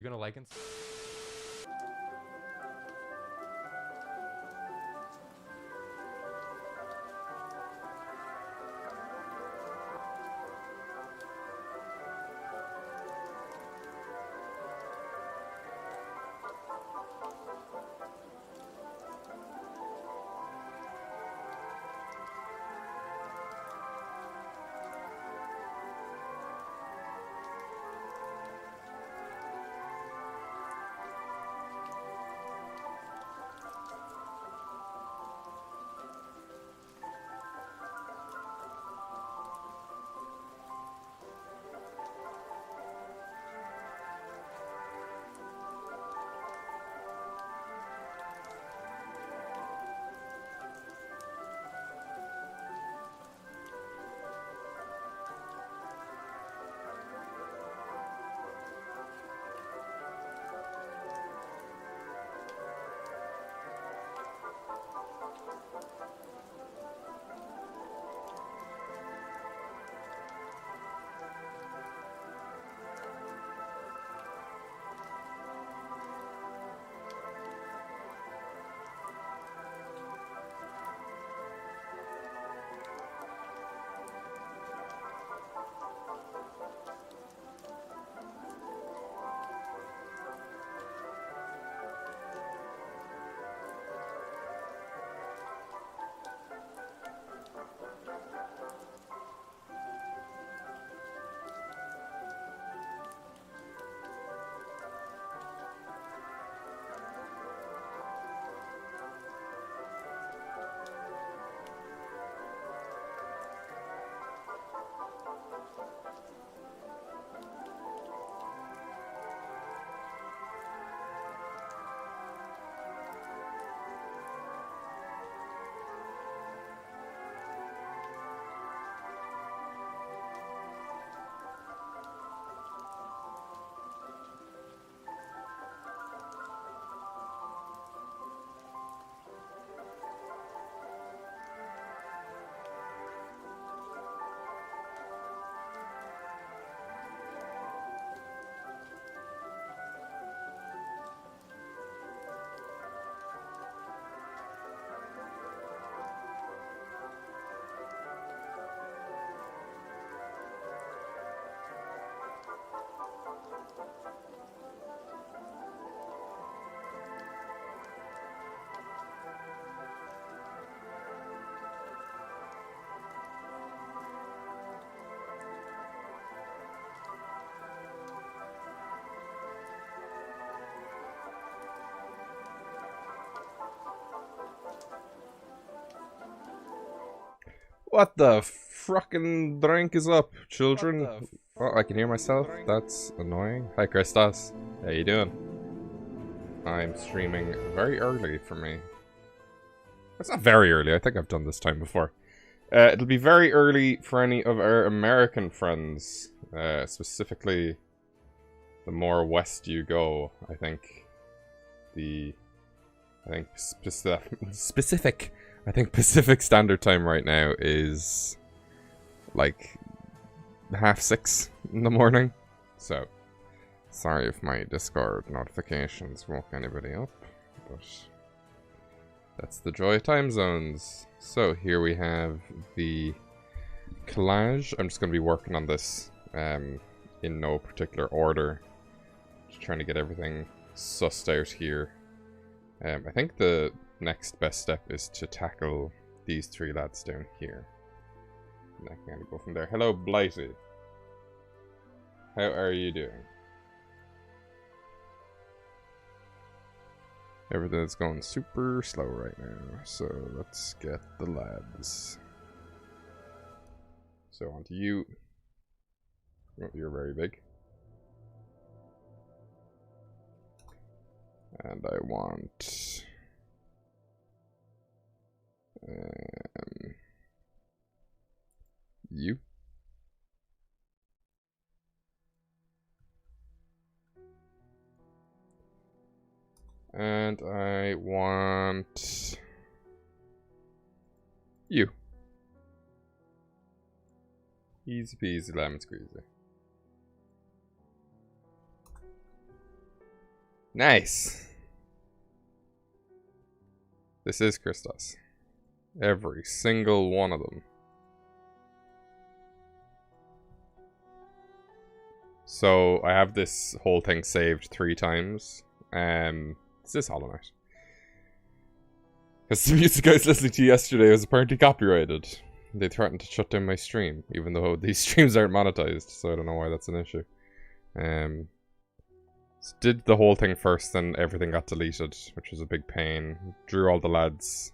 You're gonna like and. What the frickin' drink is up, children? Oh, I can hear myself. That's annoying. Hi, Christos. How you doing? I'm streaming very early for me. It's not very early. I think I've done this time before. It'll be very early for any of our American friends. Specifically, the more west you go, I think. Specific. I think Pacific Standard Time right now is like 6:30 in the morning. So, sorry if my Discord notifications woke anybody up, but that's the joy of time zones. So here we have the collage. I'm just going to be working on this in no particular order. Just trying to get everything sussed out here. I think the next best step is to tackle these three lads down here. And I can kind of go from there. Hello, Blighty. How are you doing? Everything's going super slow right now, so let's get the lads. So on to you. Oh, you're very big. And I want... you. And I want... you. Easy peasy lemon squeezy. Nice. This is Christos. Every single one of them. So I have this whole thing saved 3 times. Is this Hollow Knight? Because the music I was listening to yesterday was apparently copyrighted. They threatened to shut down my stream, even though these streams aren't monetized, so I don't know why that's an issue. So did the whole thing first, then everything got deleted, which was a big pain. Drew all the lads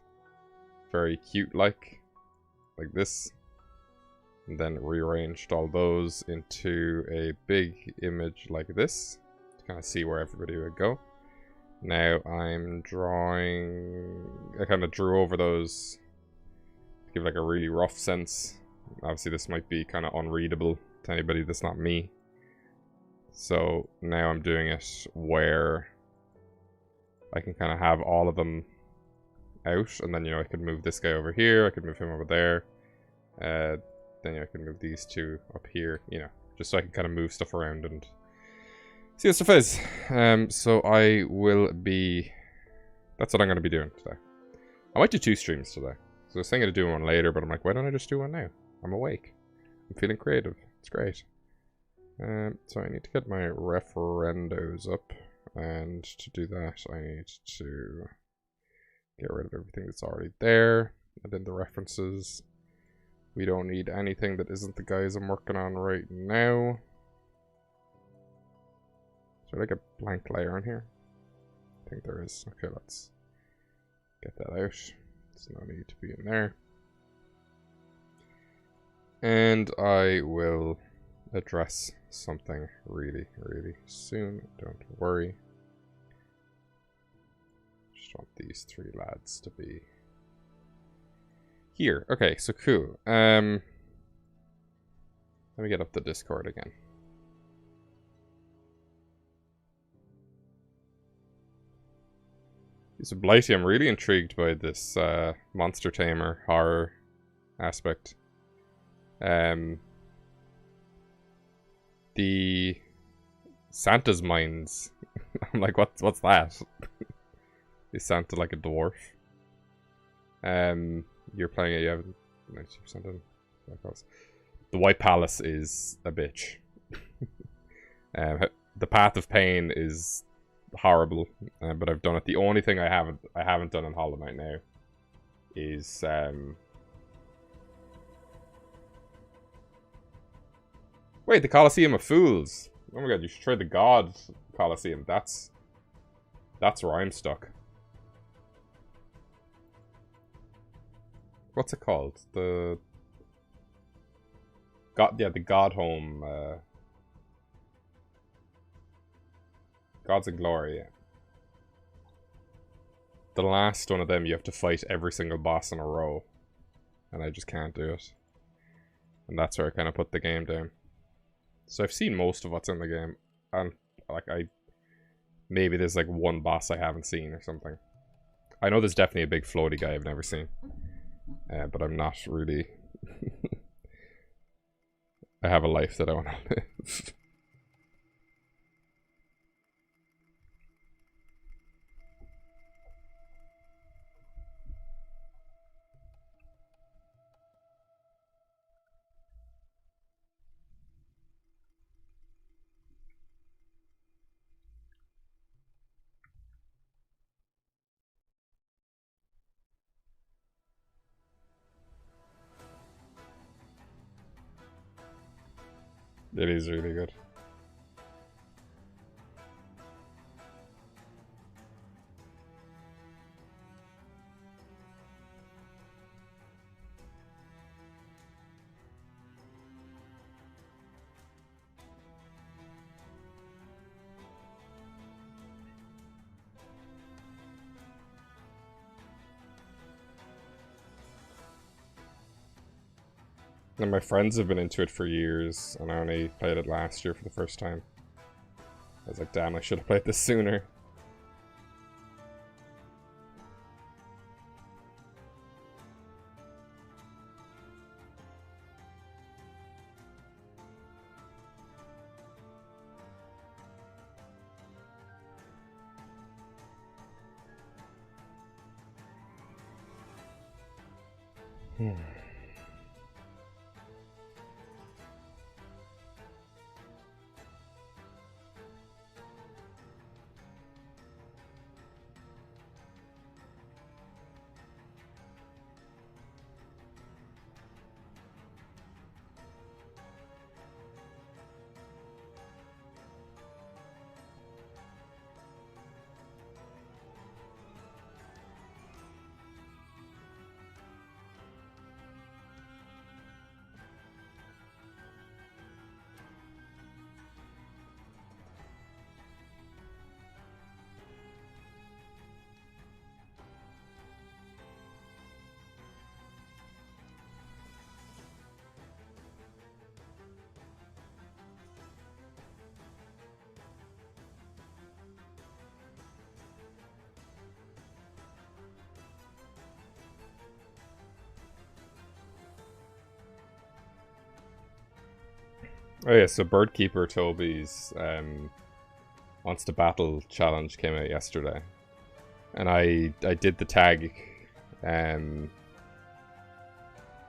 very cute-like this. And then rearranged all those into a big image like this, to kind of see where everybody would go. Now I'm drawing... I kind of drew over those to give like a really rough sense. Obviously this might be kind of unreadable to anybody that's not me. So now I'm doing it where I can kind of have all of them out, and then, you know, I could move this guy over here, I could move him over there. Then I can move these 2 up here, you know, just so I can kind of move stuff around and see what stuff is. So I will be... That's what I'm going to be doing today. I might do 2 streams today. So I was thinking of doing one later, but I'm like, why don't I just do one now? I'm awake. I'm feeling creative. It's great. So I need to get my referendos up. And to do that, I need to get rid of everything that's already there. And then the references... We don't need anything that isn't the guys I'm working on right now. Is there like a blank layer on here? I think there is. Okay, let's get that out. There's no need to be in there. And I will address something really, really soon. Don't worry. Just want these 3 lads to be... Here. Okay, so cool. Let me get up the Discord again. So Blighty, I'm really intrigued by this monster tamer horror aspect. The Santa's mines. I'm like, what's that? Is Santa like a dwarf? You're playing it, you have 90% in. The White Palace is a bitch. The Path of Pain is horrible, but I've done it. The only thing I haven't done in Hollow Knight now is wait, the Colosseum of Fools. Oh my god, you should try the God Colosseum. That's where I'm stuck. What's it called? The God, yeah, the God Home. Gods in Glory. Yeah. The last one of them, you have to fight every single boss in a row, and I just can't do it. And that's where I kind of put the game down. So I've seen most of what's in the game, and like maybe there's like 1 boss I haven't seen or something. I know there's definitely a big floaty guy I've never seen. But I'm not really... I have a life that I want to live. It is really good. And my friends have been into it for years, and I only played it last year for the first time. I was like, damn, I should have played this sooner. Oh yeah, so Birdkeeper Toby's Wants to Battle challenge came out yesterday. And I did the tag. I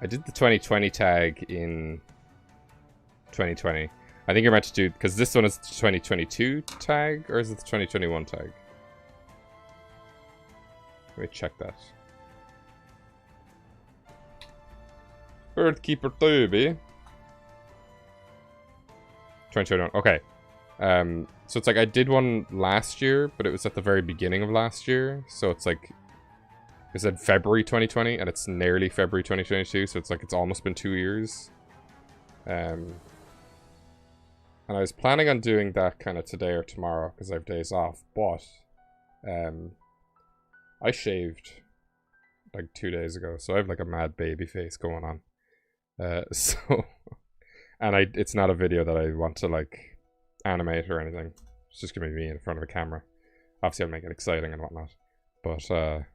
did the 2020 tag in 2020. I think you're meant to do, because this one is the 2022 tag, or is it the 2021 tag? Let me check that. Birdkeeper Toby. 2021. Okay. So it's like I did one last year, but it was at the very beginning of last year. So it's like it said February 2020, and it's nearly February 2022. So it's like it's almost been 2 years. And I was planning on doing that kind of today or tomorrow because I have days off. But I shaved like 2 days ago, so I have like a mad baby face going on. So, and it's not a video that I want to like animate or anything. It's just gonna be me in front of a camera. Obviously I'll make it exciting and whatnot. But what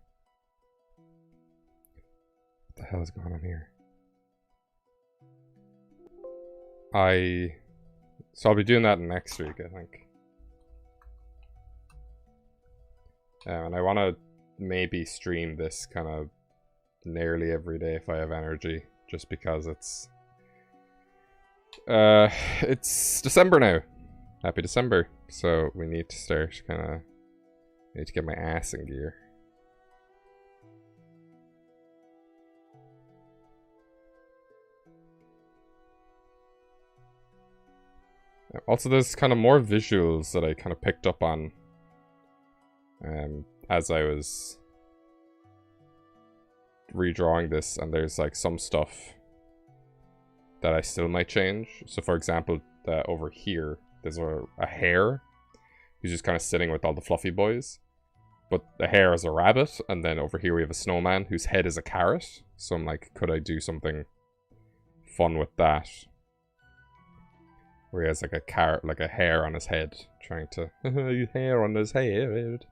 the hell is going on here? So I'll be doing that next week, I think. And I want to maybe stream this kind of nearly every day if I have energy, just because it's December now. Happy December. So we need to start need to get my ass in gear. Also, there's kind of more visuals that I kind of picked up on as I was redrawing this, and there's like some stuff that I still might change. So for example, over here, there's a hare who's just kind of sitting with all the fluffy boys. But the hare is a rabbit, and then over here we have a snowman whose head is a carrot. So I'm like, could I do something fun with that? Where he has like a carrot, like a hair on his head, trying to hair on his head.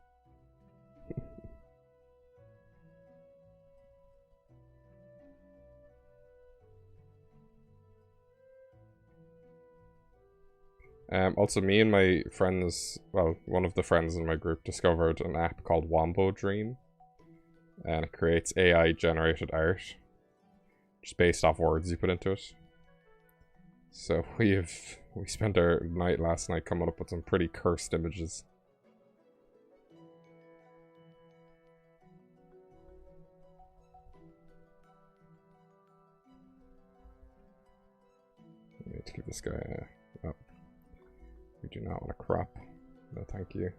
Also, me and my friends, well, one of the friends in my group discovered an app called Wombo Dream, and it creates AI generated art, just based off words you put into it. So we spent our night last night coming up with some pretty cursed images. I need to give this guy a... Oh. We do not want to crop. No, thank you.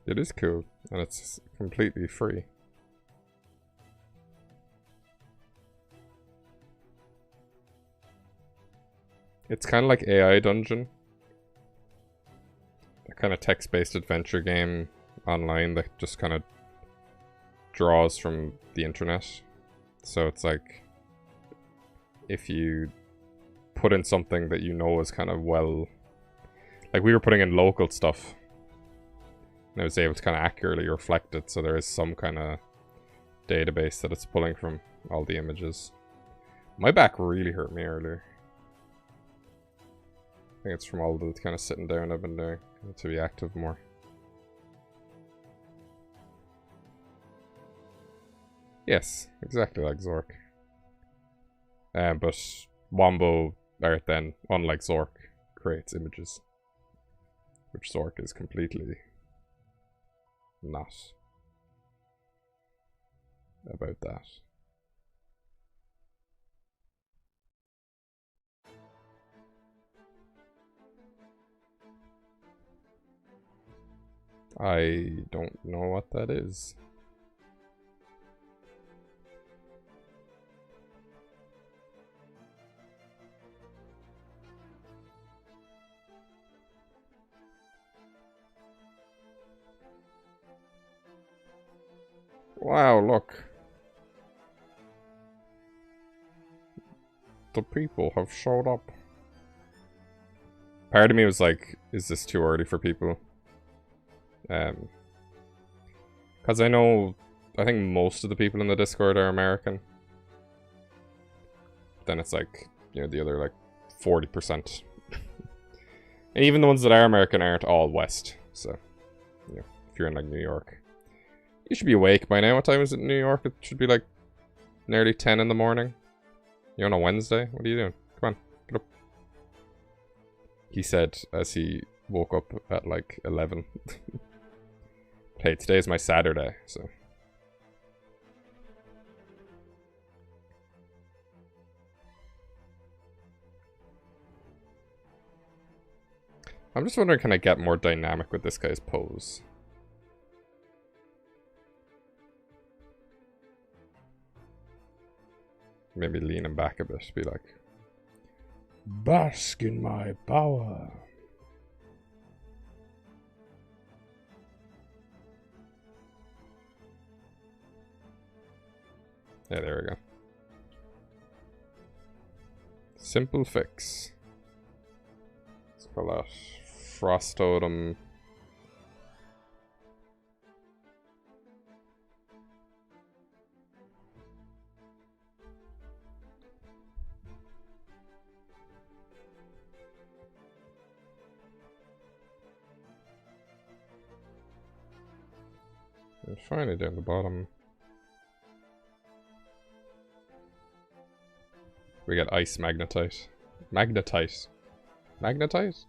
It is cool, and it's completely free. It's kind of like AI Dungeon. A kind of text-based adventure game online that just kind of draws from the internet. So it's like, if you put in something that you know is kind of well... Like, we were putting in local stuff. And I was able to kind of accurately reflect it, so there is some kind of database that it's pulling from all the images. My back really hurt me earlier. I think it's from all the kind of sitting down I've been doing. I need to be active more. Yes, exactly like Zork. But Wombo art then, unlike Zork, creates images. Which Zork is completely not about that. I don't know what that is. Wow, look. The people have showed up. Part of me was like, is this too early for people? Because I think most of the people in the Discord are American. Then it's like, you know, the other like 40%. And even the ones that are American aren't all West. So, you know, if you're in like New York, you should be awake by now. What time is it in New York? It should be like nearly 10 in the morning. You're on a Wednesday? What are you doing? Come on, get up. He said as he woke up at like 11. Hey, today's my Saturday, so. I'm just wondering, can I get more dynamic with this guy's pose? Maybe lean him back a bit, be like, bask in my power. Yeah, there we go. Simple fix. Let's call that Frost Totem. And finally down the bottom, we get Ice Magnetite. Magnetite. Magnetite?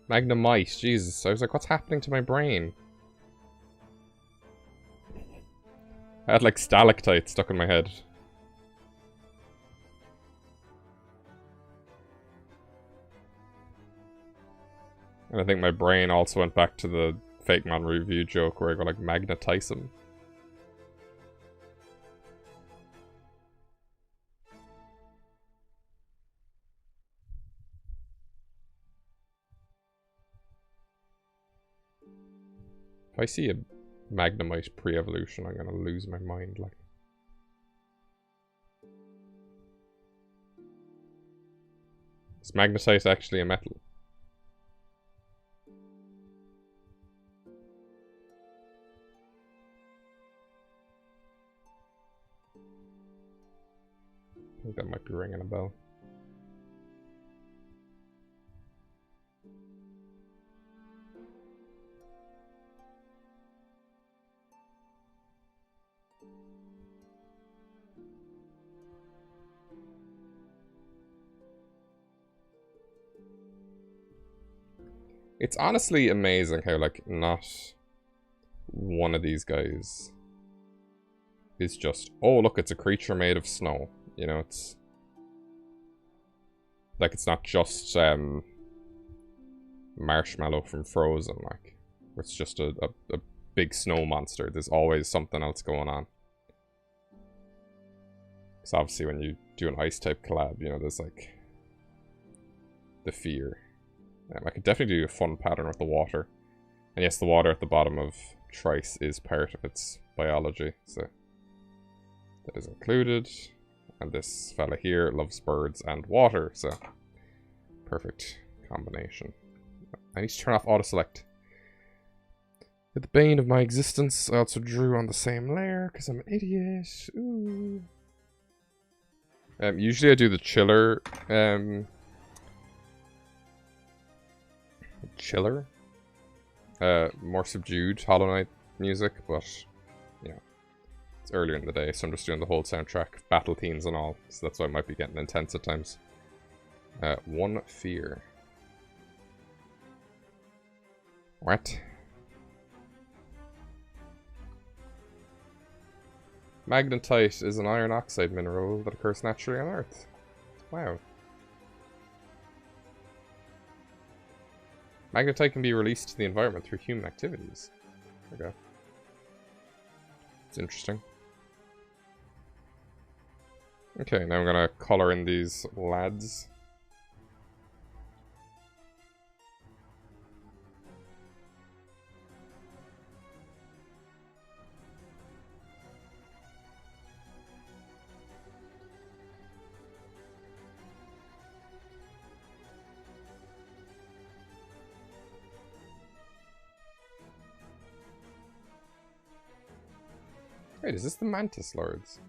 Magnemite. Jesus, I was like, what's happening to my brain? I had like stalactite stuck in my head. And I think my brain also went back to the Fakemon review joke where I go like, magnetize him. If I see a Magnemite pre-evolution, I'm gonna lose my mind, like. Is Magnetite actually a metal? I think that might be ringing a bell. It's honestly amazing how, like, not one of these guys is just, oh, look, it's a creature made of snow. You know, it's like, it's not just Marshmallow from Frozen, like, it's just a big snow monster. There's always something else going on. Because obviously when you do an ice type collab, you know, there's like the fear. I could definitely do a fun pattern with the water. And yes, the water at the bottom of Trice is part of its biology, so that is included. And this fella here loves birds and water, so perfect combination. I need to turn off auto select. At the bane of my existence, I also drew on the same layer because I'm an idiot. Ooh. Usually I do the chiller, more subdued Hollow Knight music, but yeah, it's earlier in the day, so I'm just doing the whole soundtrack, battle themes and all, so that's why I might be getting intense at times. One fear. What? Magnetite is an iron oxide mineral that occurs naturally on Earth. Wow. Magnetite can be released to the environment through human activities. Okay. It's interesting. Okay, now I'm gonna color in these lads. Wait, is this the Mantis Lords?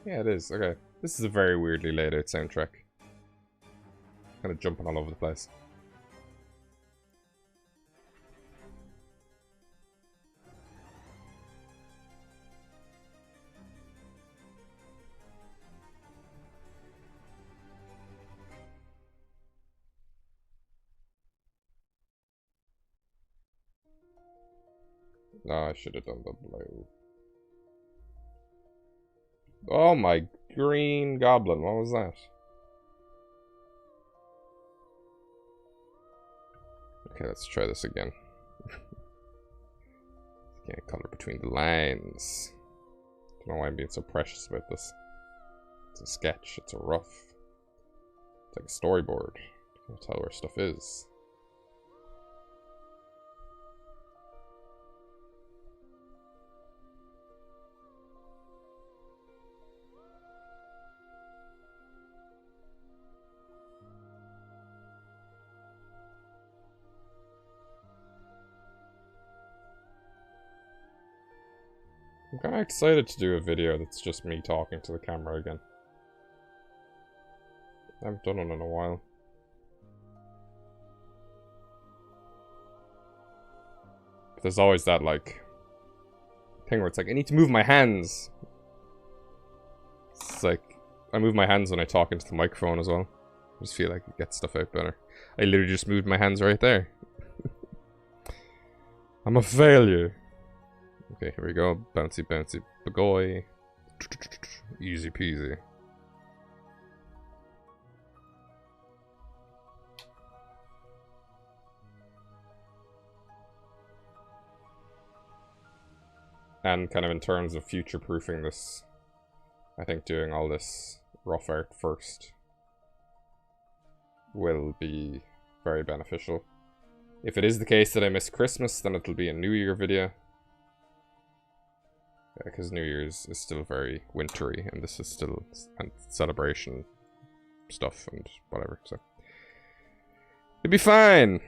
Yeah, it is. Okay. This is a very weirdly laid out soundtrack. Kind of jumping all over the place. No, I should have done the blue. Oh my green goblin, what was that? Okay, let's try this again. Can't color between the lines. Don't know why I'm being so precious about this. It's a sketch, it's a rough. It's like a storyboard. Can't tell where stuff is. I'm kind of excited to do a video that's just me talking to the camera again. I haven't done one in a while. But there's always that, like, thing where it's like, I need to move my hands. It's like, I move my hands when I talk into the microphone as well. I just feel like it gets stuff out better. I literally just moved my hands right there. I'm a failure. Okay, here we go. Bouncy, bouncy, bagoy. Easy peasy. And kind of in terms of future-proofing this, I think doing all this rough art first will be very beneficial. If it is the case that I miss Christmas, then it'll be a New Year video. Because New Year's is still very wintry, and this is still celebration stuff and whatever, so. It'll be fine!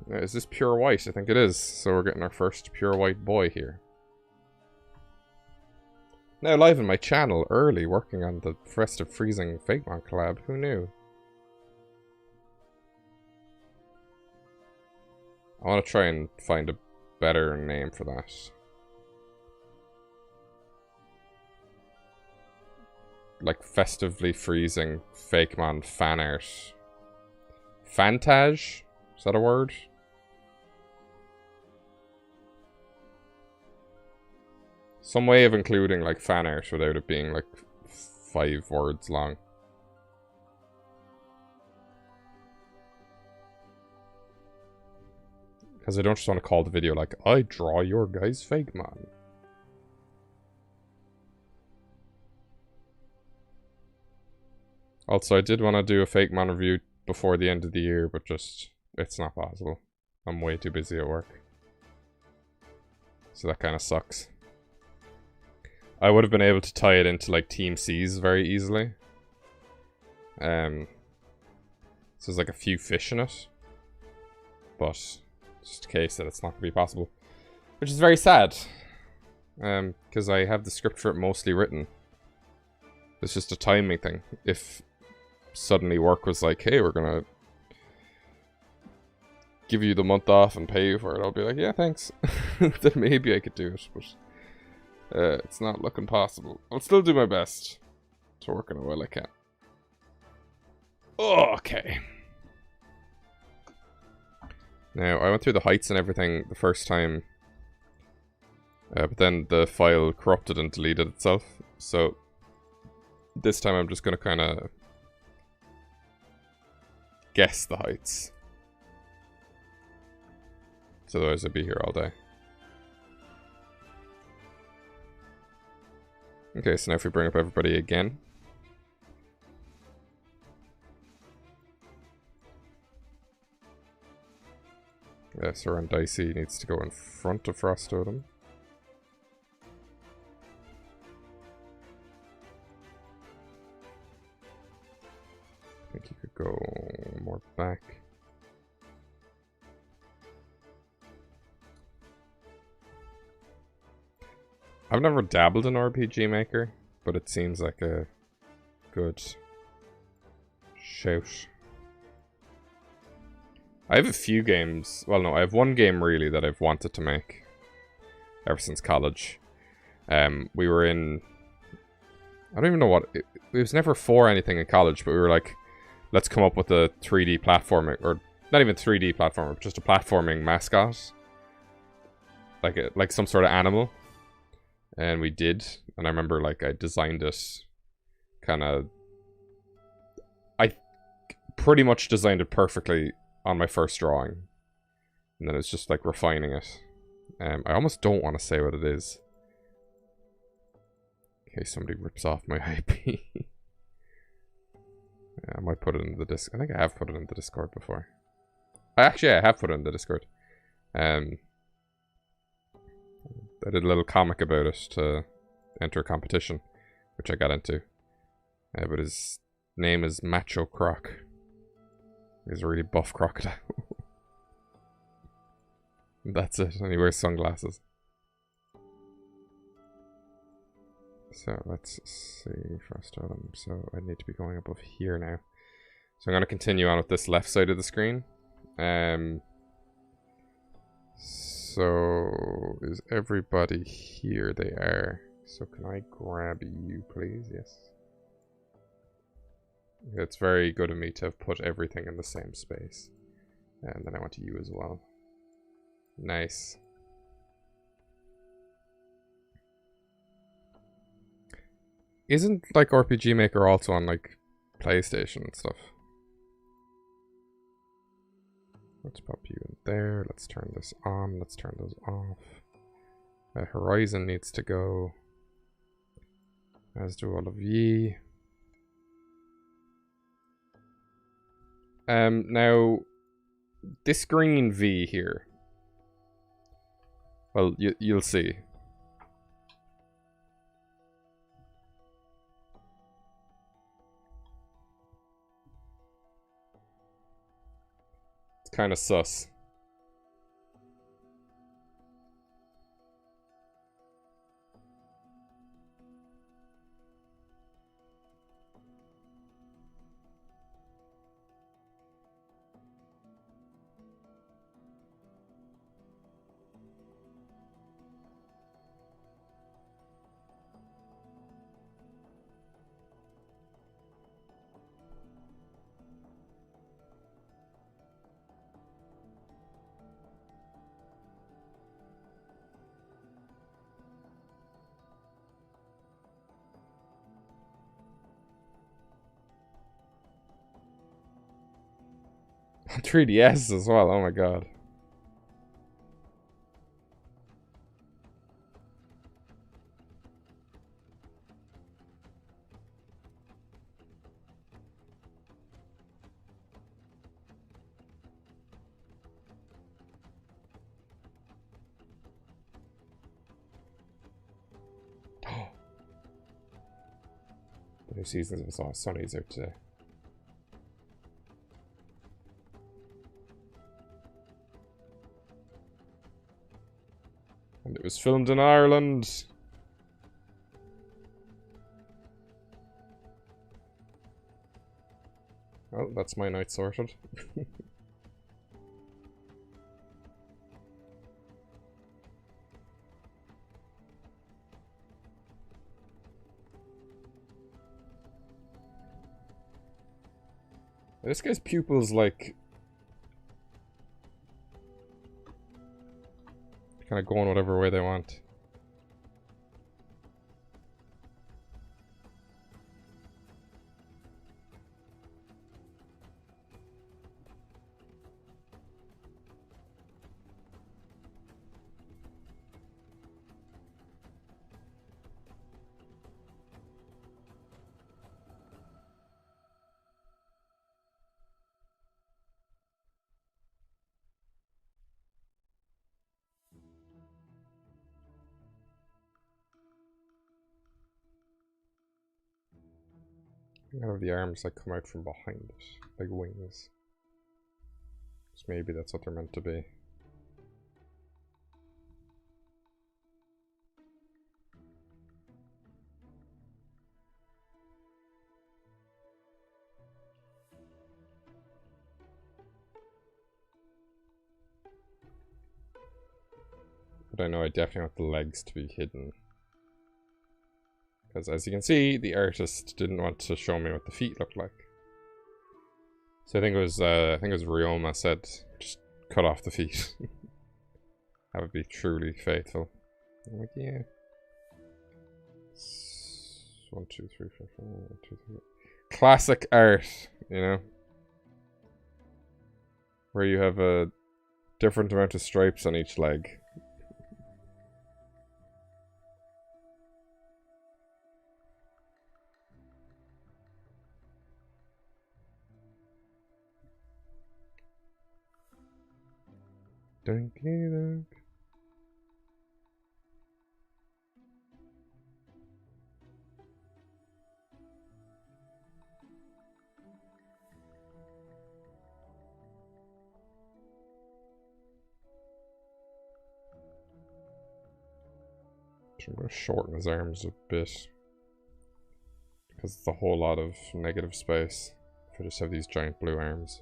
Is this pure white? I think it is. So we're getting our first pure white boy here. Now live on my channel, early, working on the Festive Freezing Fakemon collab. Who knew? I want to try and find a better name for that. Like Festively Freezing Fakemon Fanart. Fantage? Is that a word? Some way of including like fan art without it being like 5 words long. Because I don't just want to call the video like, I draw your guy's Fakemon. Also, I did want to do a Fakemon review before the end of the year, but just, it's not possible. I'm way too busy at work. So that kind of sucks. I would have been able to tie it into like Team C's very easily. So there's like a few fish in it. But just a case that it's not going to be possible. Which is very sad. Because I have the script for it mostly written. It's just a timing thing. If suddenly work was like, hey, we're going to give you the month off and pay you for it, I'll be like, yeah, thanks. Then maybe I could do it, but it's not looking possible. I'll still do my best to work in it while I can. Okay. Now, I went through the heights and everything the first time, but then the file corrupted and deleted itself, so this time I'm just going to kind of guess the heights. So otherwise I'd be here all day. Okay, so now if we bring up everybody again. Yeah, so Ren Dicey needs to go in front of Frost Totem. I think you could go more back. I've never dabbled in RPG Maker, but it seems like a good shout. I have a few games, well no, I have one game really that I've wanted to make ever since college. We were in, I don't even know what, it was never for anything in college, but we were like, let's come up with a 3D platforming, or not even 3D platformer, but just a platforming mascot. Like some sort of animal. And we did, and I remember like I designed it kind of, I pretty much designed it perfectly on my first drawing. And then it's just like refining it. I almost don't want to say what it is. In case somebody rips off my IP. Yeah, I might put it in the Discord. I think I have put it in the Discord before. Actually, I have put it in the Discord. I did a little comic about it to enter a competition, which I got into. But his name is Macho Croc. He's a really buff crocodile. That's it, and he wears sunglasses. So let's see, Frost Totem. So I need to be going up here now. So I'm going to continue on with this left side of the screen. So is everybody here? They are. So can I grab you, please? Yes. It's very good of me to have put everything in the same space. And then I want you as well. Nice. Isn't like RPG Maker also on like PlayStation and stuff? Let's pop you in there. Let's turn this on. Let's turn those off. Horizon needs to go. As do all of ye. Now, this green V here. Well, you'll see. It's kind of sus. On 3DS as well, oh my god. The new seasons of Sunny's out today. was filmed in Ireland. Well, that's my night sorted. This guy's pupils, like, kind of going whatever way they want. Out of the arms that come out from behind it, like wings. So maybe that's what they're meant to be. But I know I definitely want the legs to be hidden. Because as you can see, the artist didn't want to show me what the feet looked like. So I think it was Ryoma said, just cut off the feet. That would be truly faithful. I'm like, yeah. 1, 2, 3, 4, 5, 1, 2, 3. Classic art, you know? Where you have a different amount of stripes on each leg. Dunky dunk. I'm going to shorten his arms a bit. Because it's a whole lot of negative space. If I just have these giant blue arms.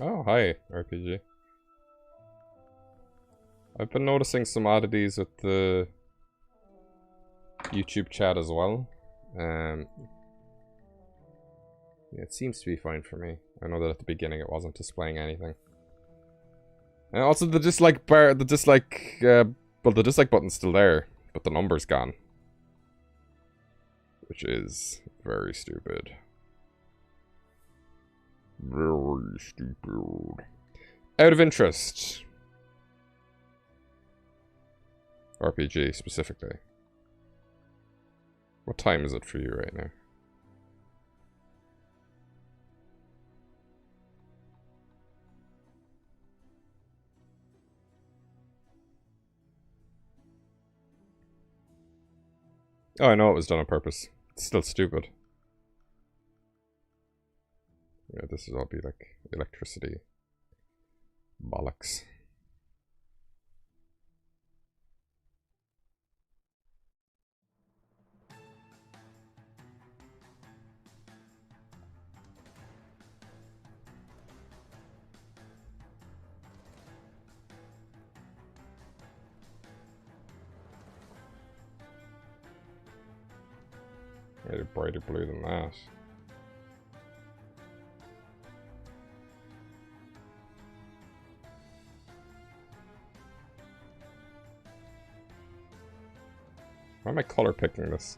Oh, hi, RPG. I've been noticing some oddities with the YouTube chat as well. Yeah, it seems to be fine for me. I know that at the beginning it wasn't displaying anything. And also the dislike bar, the dislike button's still there, but the number's gone. Which is very stupid. Very stupid. Out of interest. RPG specifically. What time is it for you right now? Oh, I know it was done on purpose. It's still stupid. Yeah, this will all be like electricity. Bollocks. Made it brighter blue than that. Why am I color picking this?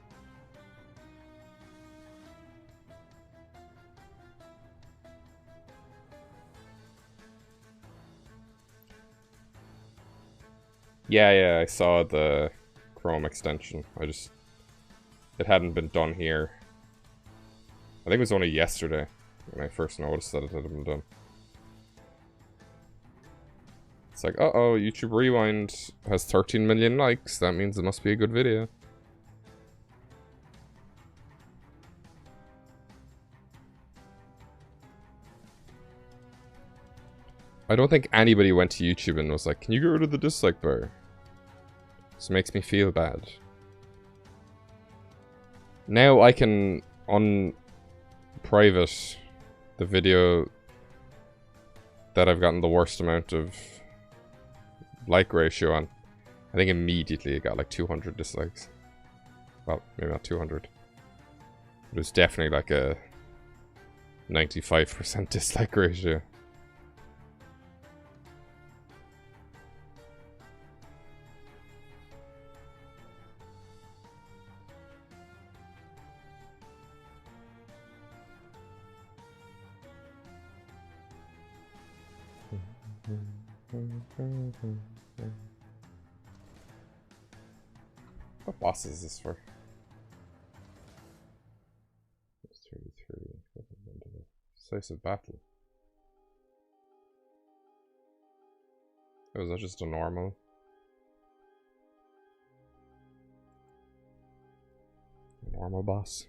Yeah, I saw the Chrome extension. It hadn't been done here. I think it was only yesterday when I first noticed that it had been done. It's like, uh-oh, YouTube Rewind has 13 million likes. That means it must be a good video. I don't think anybody went to YouTube and was like, can you get rid of the dislike bar? This makes me feel bad. Now I can unprivate the video that I've gotten the worst amount of like ratio on. I think immediately it got like 200 dislikes. Well, maybe not 200. It was definitely like a 95% dislike ratio. What boss is this for? 33. Decisive battle. Oh, is that just a normal? Normal boss?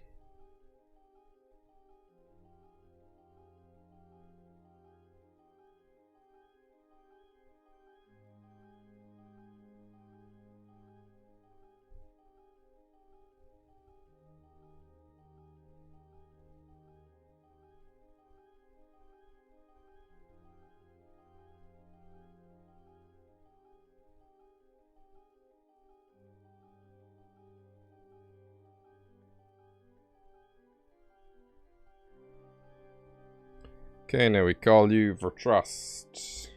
Okay, now we call you for trust.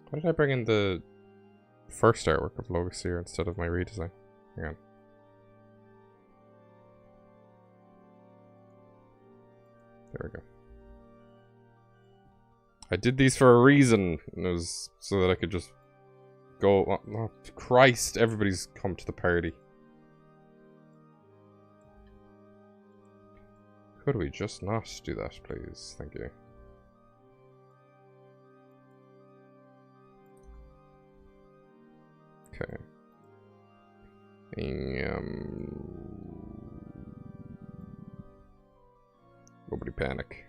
Why did I bring in the first artwork of Logos here instead of my redesign? Hang on. There we go. I did these for a reason, and it was so that I could just go. Oh, Christ, everybody's come to the party. Could we just not do that, please? Thank you. Okay. Nobody panic.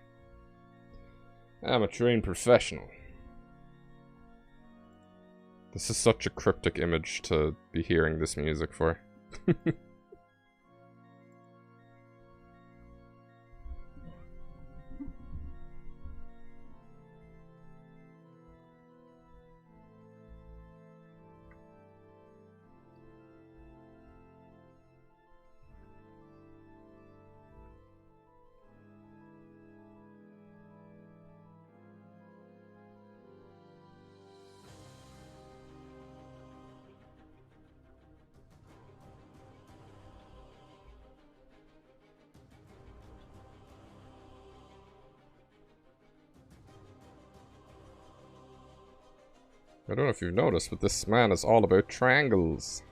I'm a trained professional. This is such a cryptic image to be hearing this music for. I don't know if you've noticed, but this man is all about triangles.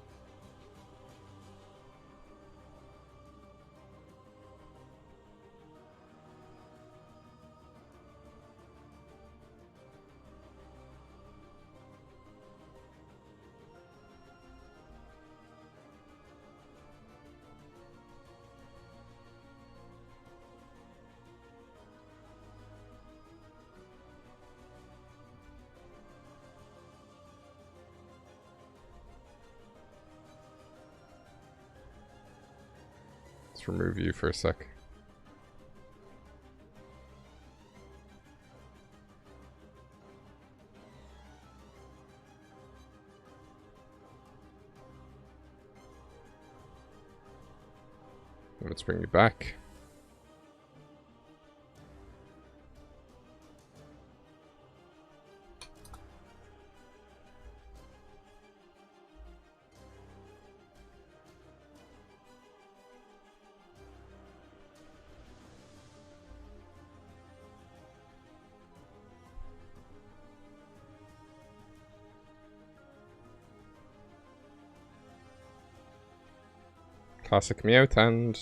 Let's remove you for a sec. Let's bring you back. Classic Meowth and...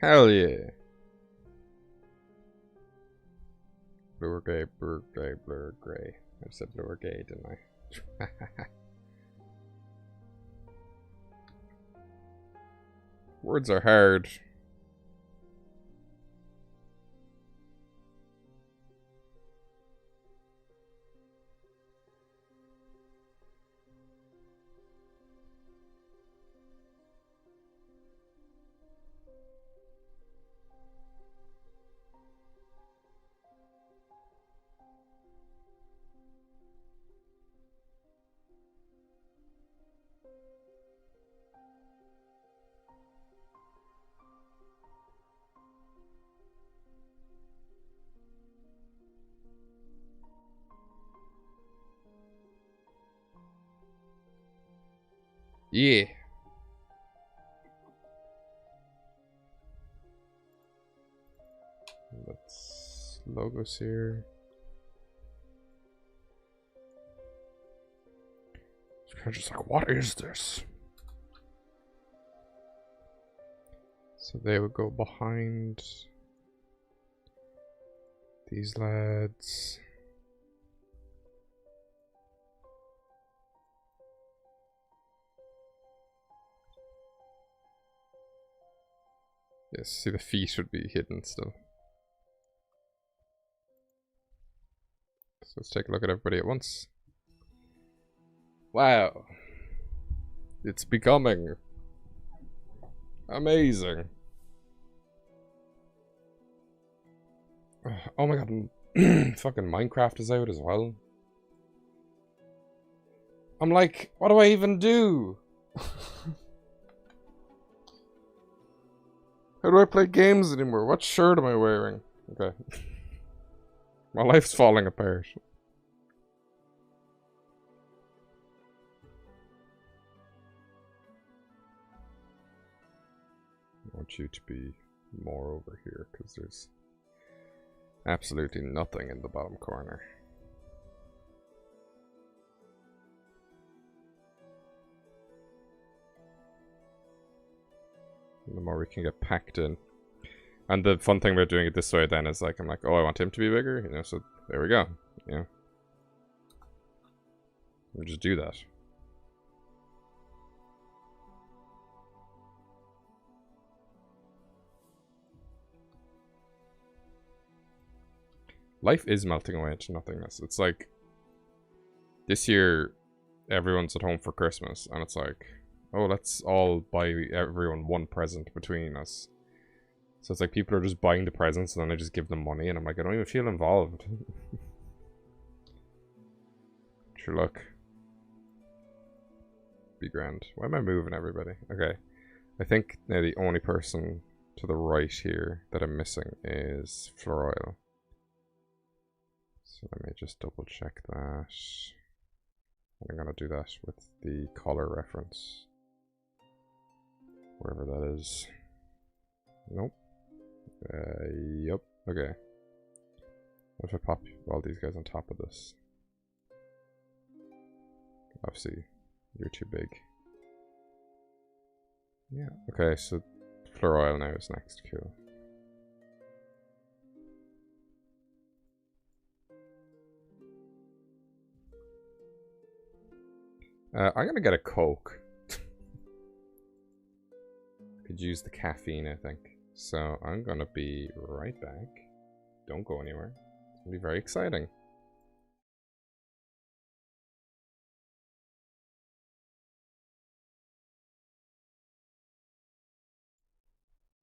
Hell yeah. Blue or gray, blue or gray, blue or gray. I said blue or gay, didn't I? Words are hard. Yeah. Let's logos here. It's kind of just like, what is this? So they would go behind these lads. Yes, see the feet would be hidden still. So let's take a look at everybody at once. Wow. It's becoming amazing. Oh my god, fucking Minecraft is out as well. I'm like, what do I even do? How do I play games anymore? What shirt am I wearing? Okay. My life's falling apart. I want you to be more over here, because there's absolutely nothing in the bottom corner. The more we can get packed in. And the fun thing about doing it this way then is like, I'm like, oh, I want him to be bigger, you know, so there we go. Yeah. We'll just do that. Life is melting away into nothingness. It's like, this year, everyone's at home for Christmas, and it's like, oh, let's all buy everyone one present between us. So it's like people are just buying the presents and then I just give them money and I'm like, I don't even feel involved. Sure, look. Be grand. Why am I moving everybody? Okay. I think now the only person to the right here that I'm missing is Floral. So let me just double check that. I'm gonna do that with the color reference. Wherever that is. Nope. Yep. Okay. What if I pop all these guys on top of this? Obviously, you're too big. Yeah. Okay, so Floral now is next. Cool. I'm gonna get a Coke. Could use the caffeine, I think. So I'm gonna be right back. Don't go anywhere. It's gonna be very exciting.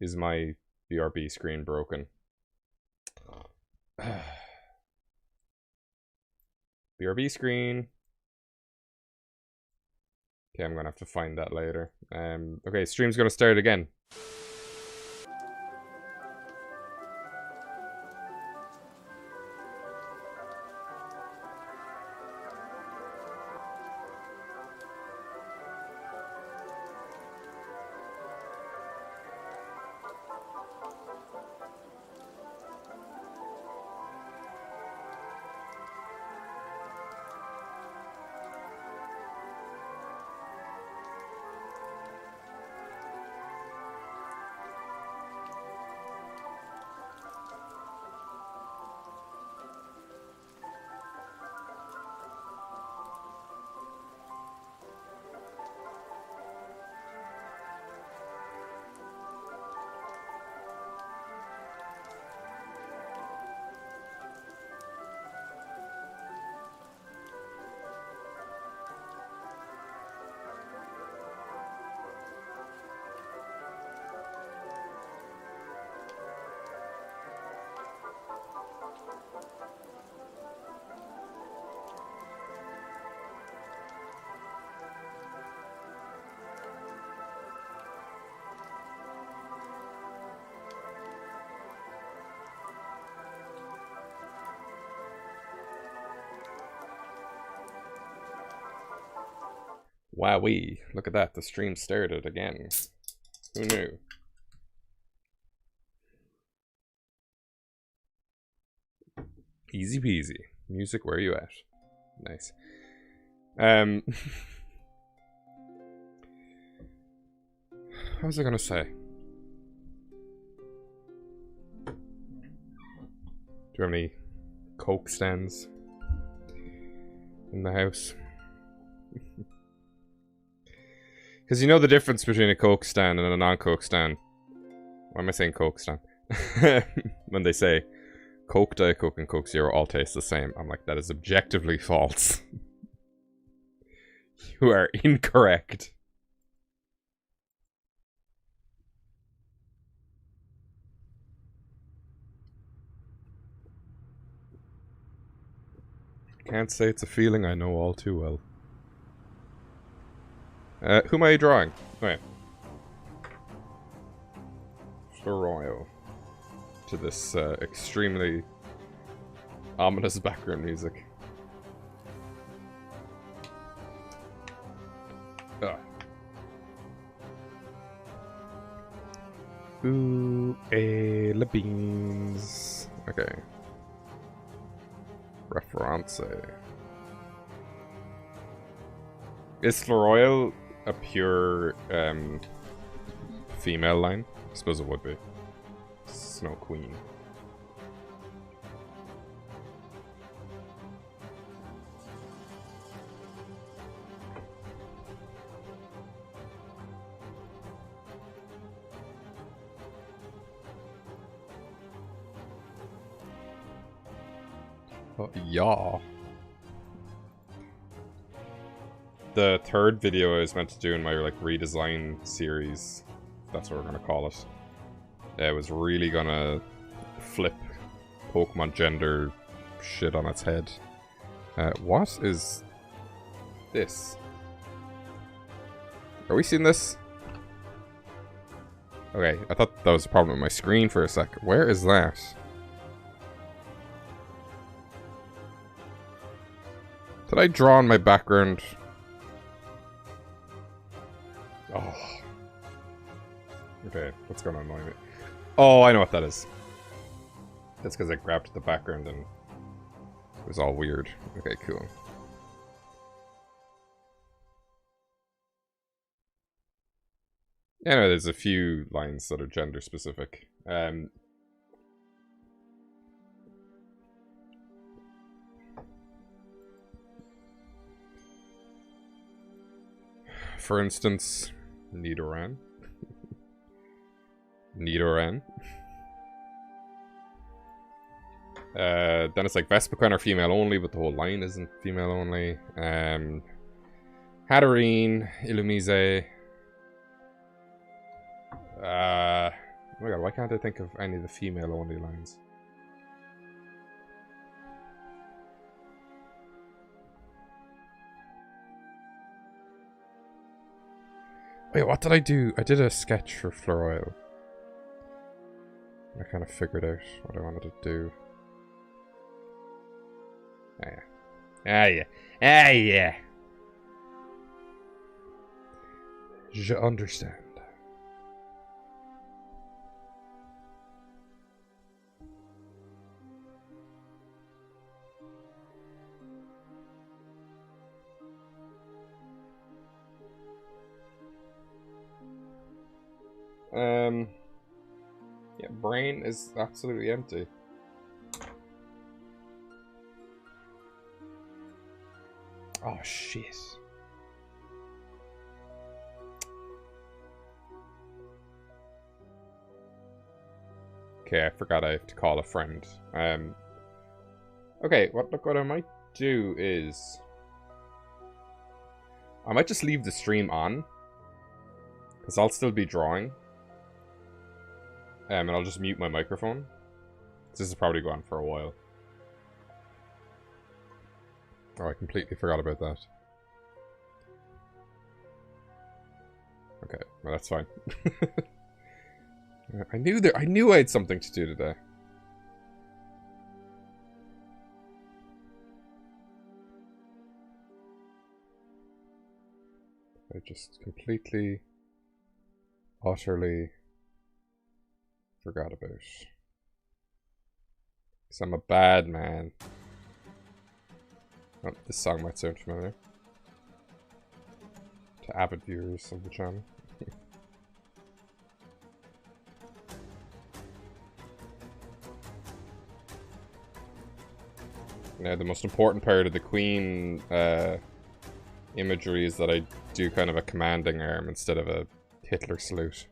Is my BRB screen broken? BRB screen. Okay, I'm gonna have to find that later. Okay, stream's gonna start again. Wowee, look at that, the stream started again. Who knew? Easy peasy. Music, where are you at? Nice. What was I gonna say? Do you have any Coke stands in the house? Because you know the difference between a Coke stand and a non-Coke stand. Why am I saying Coke stand? When they say Coke, Diet Coke, and Coke Zero all taste the same. I'm like, that is objectively false. You are incorrect. Can't say it's a feeling I know all too well. Who am I drawing? Wait. Royal. To this extremely ominous background music. Ugh. Ooh, la beans. Okay. Reference. Is Royal a pure female line? I suppose it would be. Snow Queen. Oh, yeah. The third video I was meant to do in my like redesign series, that's what we're gonna call it. It was really gonna flip Pokemon gender shit on its head. What is this? Are we seeing this? Okay, I thought that was a problem with my screen for a sec. Where is that? Did I draw on my background? Oh. Okay, that's gonna annoy me. Oh, I know what that is. That's because I grabbed the background and it was all weird. Okay, cool. Yeah, no, there's a few lines that are gender specific. For instance, Nidoran. Nidoran. Then it's like Vespiquen are female only, but the whole line isn't female only. Hatterene, Illumise. Oh my god, why can't I think of any of the female only lines? Wait, what did I do? I did a sketch for Floroil. I kind of figured out what I wanted to do. Ah, yeah. Ah, yeah. Ah, yeah. Je understand. Yeah, brain is absolutely empty. Oh, shit. Okay, I forgot I have to call a friend. Okay, what I might do is... I might just leave the stream on. Because I'll still be drawing. And I'll just mute my microphone. This is probably going for a while. Oh, I completely forgot about that. Okay, well that's fine. I knew I had something to do today. I just completely, utterly forgot about. Because I'm a bad man. Oh, this song might sound familiar. To avid viewers of the channel. Now, the most important part of the Queen imagery is that I do kind of a commanding arm instead of a Hitler salute.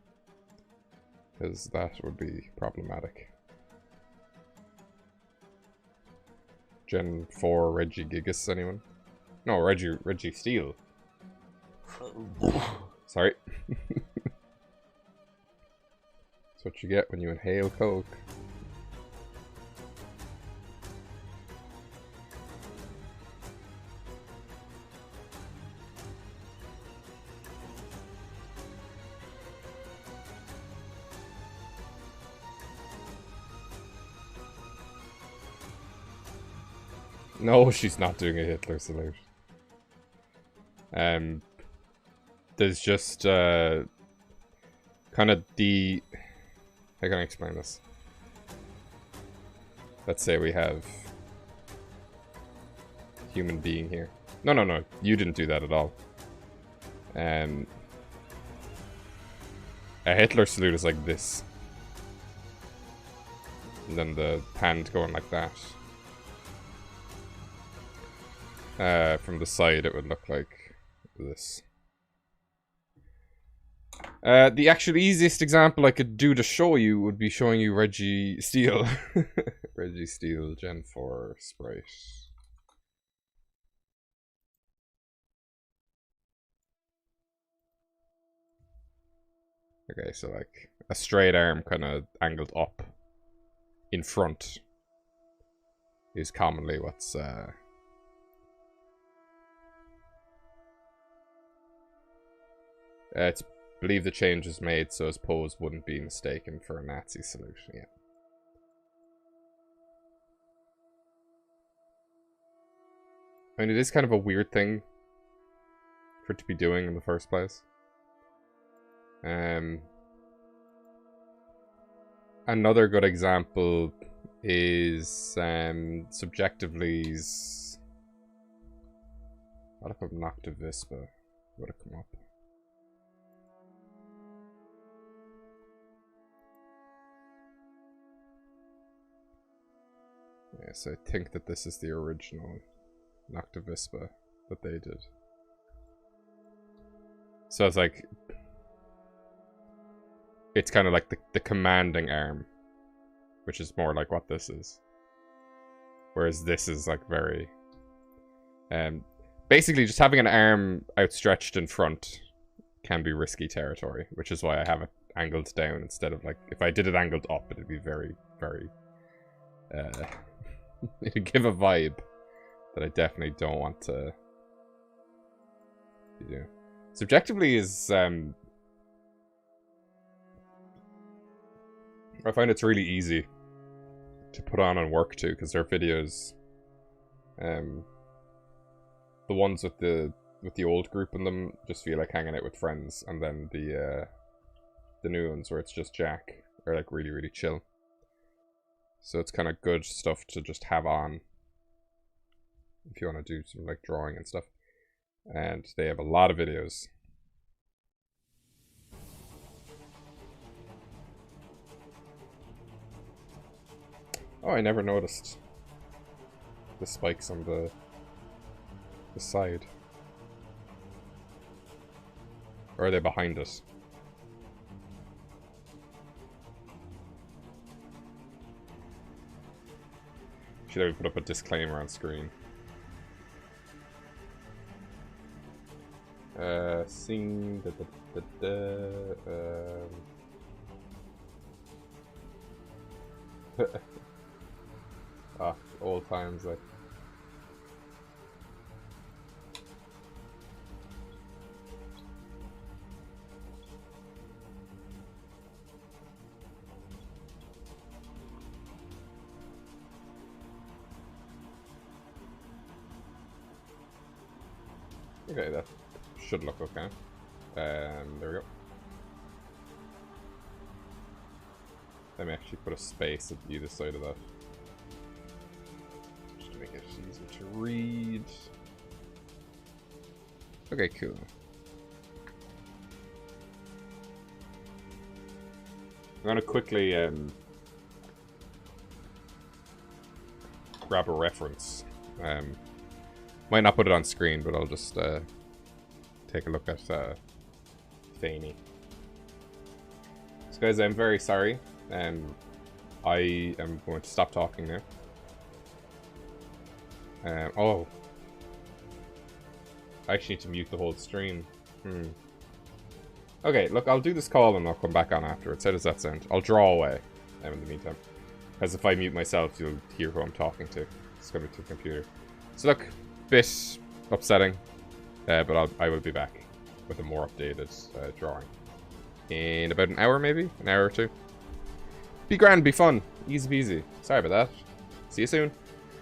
Because that would be problematic. Gen 4 Reggie Gigas, anyone? No, Reggie Steele. Sorry. That's what you get when you inhale coke. No, she's not doing a Hitler salute. There's just kind of the... How can I explain this? Let's say we have human being here. No, you didn't do that at all. A Hitler salute is like this. And then the hand going like that. From the side, it would look like this. The actual easiest example I could do to show you would be showing you Reggie Steele. Reggie Steele, Gen 4 sprite. Okay, so like a straight arm kind of angled up in front is commonly what's... it's believe the change was made so his pose wouldn't be mistaken for a Nazi salute. Yeah. I mean, it is kind of a weird thing for it to be doing in the first place. Another good example is Subjectively's... I'll look up Noctivispa. Would it come up? Yes, I think that this is the original Noctivispa that they did. So it's like... It's kind of like the commanding arm. Which is more like what this is. Whereas this is like very... basically, just having an arm outstretched in front can be risky territory. Which is why I have it angled down instead of like... If I did it angled up, it'd be very, very... it'd give a vibe that I definitely don't want to do. Subjectively is... I find it's really easy to put on and work to, because their videos... the ones with the old group in them just feel like hanging out with friends, and then the new ones where it's just Jack are like really, really chill. So it's kind of good stuff to just have on if you want to do some like drawing and stuff. And they have a lot of videos. Oh, I never noticed the spikes on the side. Or are they behind us? Should I put up a disclaimer on screen? Sing ah, old times like. Okay, that should look okay. There we go. Let me actually put a space at either side of that. Just to make it easier to read. Okay, cool. I'm gonna quickly grab a reference. Might not put it on screen, but I'll just take a look at Fanny. So guys, I'm very sorry. I am going to stop talking now. Oh. I actually need to mute the whole stream. Okay, look, I'll do this call and I'll come back on afterwards. How does that sound? I'll draw away in the meantime. Because if I mute myself, you'll hear who I'm talking to. It's coming to the computer. So look, bit upsetting, but I will be back with a more updated drawing in about an hour, maybe an hour or two. Be grand, be fun, easy peasy. Sorry about that. See you soon.